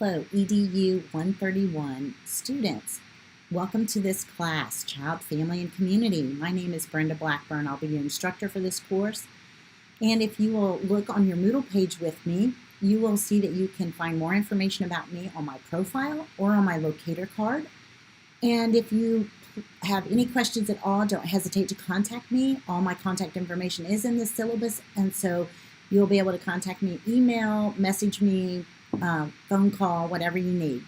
Hello, EDU131 students. Welcome to this class, Child, Family, and Community. My name is Brenda Blackburn. I'll be your instructor for this course. And if you will look on your Moodle page with me, you will see that you can find more information about me on my profile or on my locator card. And if you have any questions at all, don't hesitate to contact me. All my contact information is in the syllabus, and so you'll be able to contact me, email, message me, phone call, whatever you need.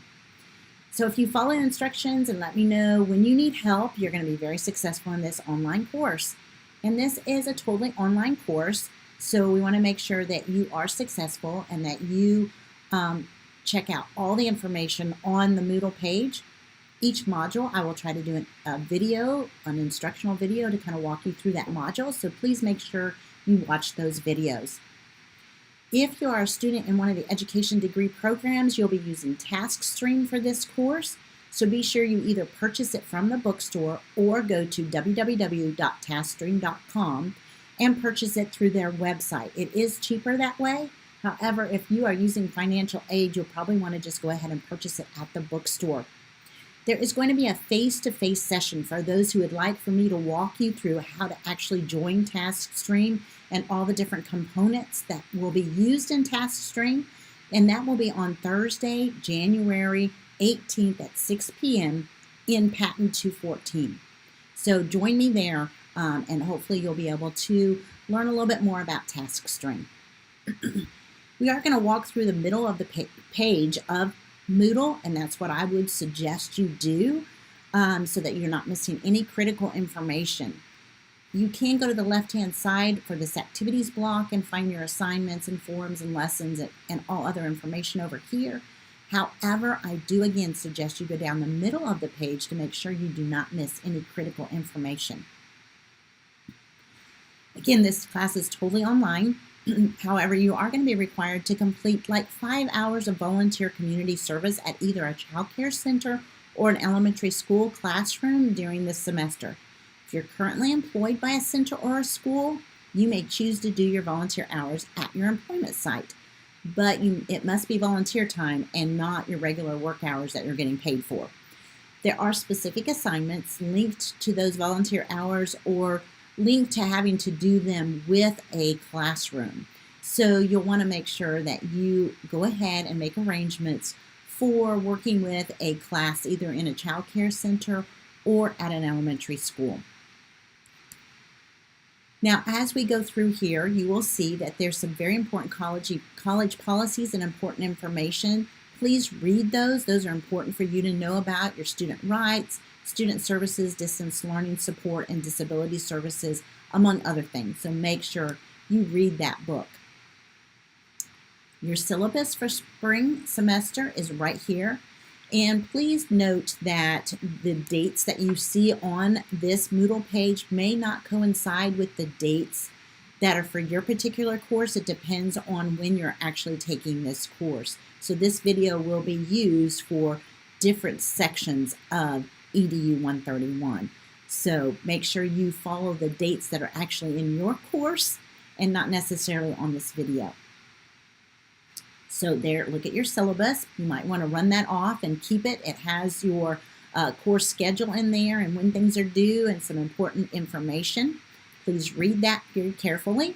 So if you follow instructions and let me know when you need help, you're going to be very successful in this online course. And this is a totally online course, so we want to make sure that you are successful and that you check out all the information on the Moodle page. Each module, I will try to do a video, an instructional video to kind of walk you through that module, so please make sure you watch those videos. If you are a student in one of the education degree programs, you'll be using TaskStream for this course. So be sure you either purchase it from the bookstore or go to www.taskstream.com and purchase it through their website. It is cheaper that way. However, if you are using financial aid, you'll probably want to just go ahead and purchase it at the bookstore. There is going to be a face-to-face session for those who would like for me to walk you through how to actually join TaskStream and all the different components that will be used in TaskStream. And that will be on Thursday, January 18th at 6 p.m. in Patent 214. So join me there, and hopefully you'll be able to learn a little bit more about TaskStream. We are going to walk through the middle of the page of Moodle, and that's what I would suggest you do so that you're not missing any critical information. You can go to the left-hand side for this activities block and find your assignments and forums and lessons and all other information over here. However, I do again suggest you go down the middle of the page to make sure you do not miss any critical information. Again, this class is totally online. However, you are going to be required to complete like 5 hours of volunteer community service at either a child care center or an elementary school classroom during this semester. If you're currently employed by a center or a school, you may choose to do your volunteer hours at your employment site, but it must be volunteer time and not your regular work hours that you're getting paid for. There are specific assignments linked to those volunteer hours or linked to having to do them with a classroom. So you'll want to make sure that you go ahead and make arrangements for working with a class either in a child care center or at an elementary school. Now, as we go through here, you will see that there's some very important college policies and important information. Please read those. Those are important for you to know about your student rights, student services, distance learning support, and disability services, among other things. So make sure you read that book. Your syllabus for spring semester is right here. And please note that the dates that you see on this Moodle page may not coincide with the dates that are for your particular course. It depends on when you're actually taking this course. So this video will be used for different sections of EDU131. So make sure you follow the dates that are actually in your course and not necessarily on this video. So there, look at your syllabus. You might want to run that off and keep it. It has your course schedule in there and when things are due and some important information. Please read that very carefully.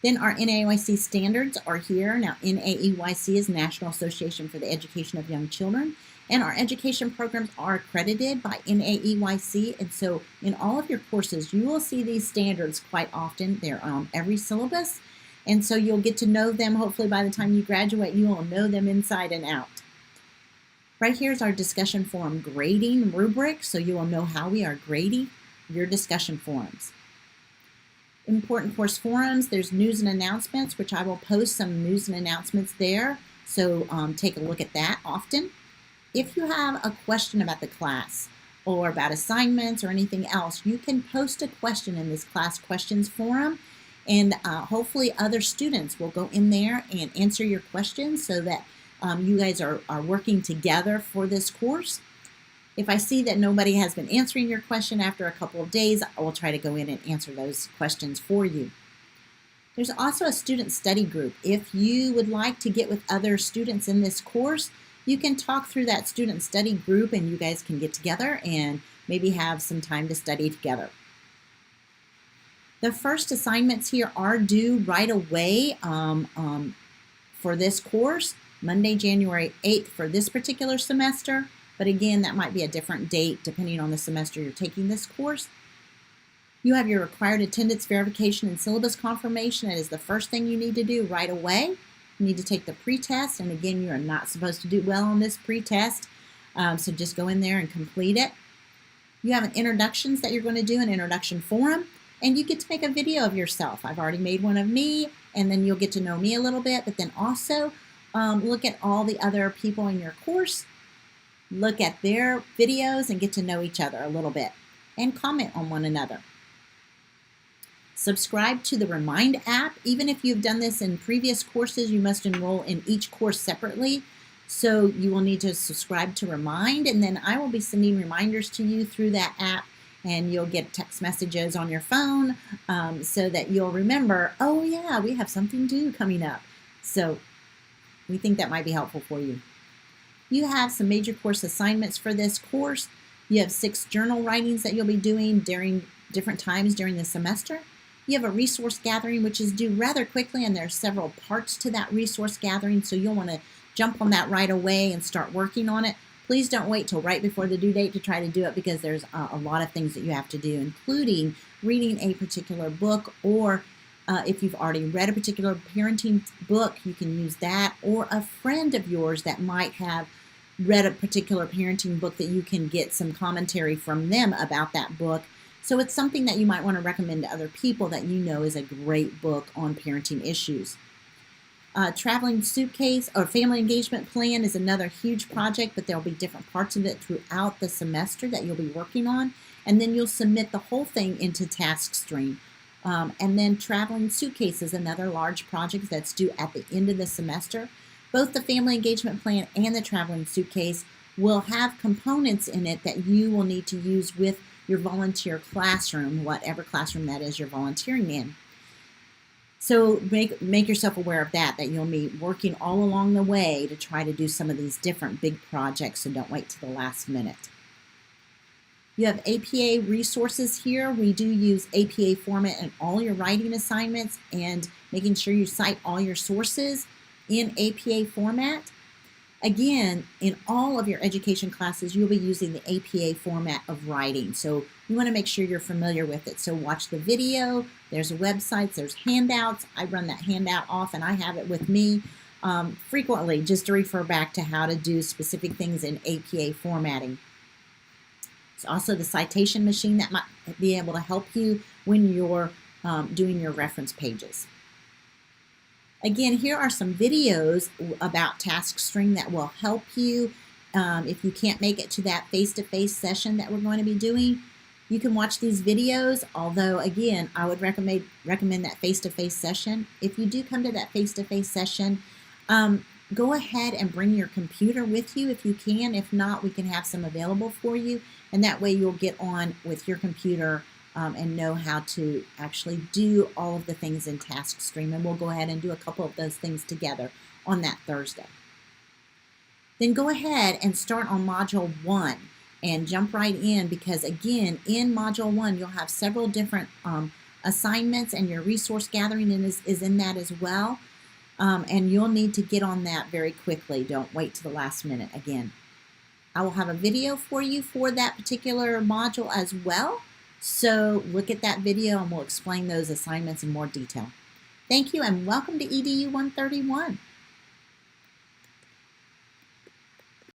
Then our NAEYC standards are here. Now, NAEYC is National Association for the Education of Young Children, and our education programs are accredited by NAEYC, and so in all of your courses, you will see these standards quite often. They're on every syllabus, and so you'll get to know them. Hopefully by the time you graduate, you will know them inside and out. Right here is our discussion forum grading rubric, so you will know how we are grading your discussion forums. Important course forums, there's news and announcements, which I will post some news and announcements there, so take a look at that often. If you have a question about the class or about assignments or anything else, you can post a question in this class questions forum, and hopefully other students will go in there and answer your questions so that you guys are working together for this course. If I see that nobody has been answering your question after a couple of days, I will try to go in and answer those questions for you. There's also a student study group. If you would like to get with other students in this course, you can talk through that student study group and you guys can get together and maybe have some time to study together. The first assignments here are due right away for this course, Monday, January 8th for this particular semester. But again, that might be a different date depending on the semester you're taking this course. You have your required attendance verification and syllabus confirmation. That is the first thing you need to do right away. You need to take the pre-test, and again, you are not supposed to do well on this pre-test, so just go in there and complete it. You have an introductions that you're going to do, an introduction forum, and you get to make a video of yourself. I've already made one of me, and then you'll get to know me a little bit, but then also look at all the other people in your course, look at their videos, and get to know each other a little bit, and comment on one another. Subscribe to the Remind app. Even if you've done this in previous courses, you must enroll in each course separately. So you will need to subscribe to Remind, and then I will be sending reminders to you through that app, and you'll get text messages on your phone so that you'll remember, oh yeah, we have something due coming up. So we think that might be helpful for you. You have some major course assignments for this course. You have 6 journal writings that you'll be doing during different times during the semester. You have a resource gathering, which is due rather quickly, and there are several parts to that resource gathering, so you'll want to jump on that right away and start working on it. Please don't wait till right before the due date to try to do it, because there's a lot of things that you have to do, including reading a particular book, or if you've already read a particular parenting book, you can use that, or a friend of yours that might have read a particular parenting book that you can get some commentary from them about that book. So it's something that you might want to recommend to other people that you know is a great book on parenting issues. Traveling suitcase or family engagement plan is another huge project, but there'll be different parts of it throughout the semester that you'll be working on, and then you'll submit the whole thing into TaskStream. And then traveling suitcase is another large project that's due at the end of the semester. Both the family engagement plan and the traveling suitcase will have components in it that you will need to use with your volunteer classroom, whatever classroom that is you're volunteering in. So make yourself aware of that you'll be working all along the way to try to do some of these different big projects, so don't wait to the last minute. You have APA resources here. We do use APA format in all your writing assignments, and making sure you cite all your sources in APA format. Again, in all of your education classes, you'll be using the APA format of writing. So you want to make sure you're familiar with it. So watch the video. There's websites, there's handouts. I run that handout off, and I have it with me frequently just to refer back to how to do specific things in APA formatting. It's also the citation machine that might be able to help you when you're doing your reference pages. Again, here are some videos about TaskStream that will help you if you can't make it to that face-to-face session that we're going to be doing. You can watch these videos, although again, I would recommend that face-to-face session. If you do come to that face-to-face session, go ahead and bring your computer with you if you can. If not, we can have some available for you, and that way you'll get on with your computer and know how to actually do all of the things in TaskStream, and we'll go ahead and do a couple of those things together on that Thursday. Then go ahead and start on Module 1 and jump right in, because again, in Module 1 you'll have several different assignments, and your resource gathering is in that as well, and you'll need to get on that very quickly. Don't wait to the last minute. Again, I will have a video for you for that particular module as well. So look at that video and we'll explain those assignments in more detail. Thank you, and welcome to EDU 131.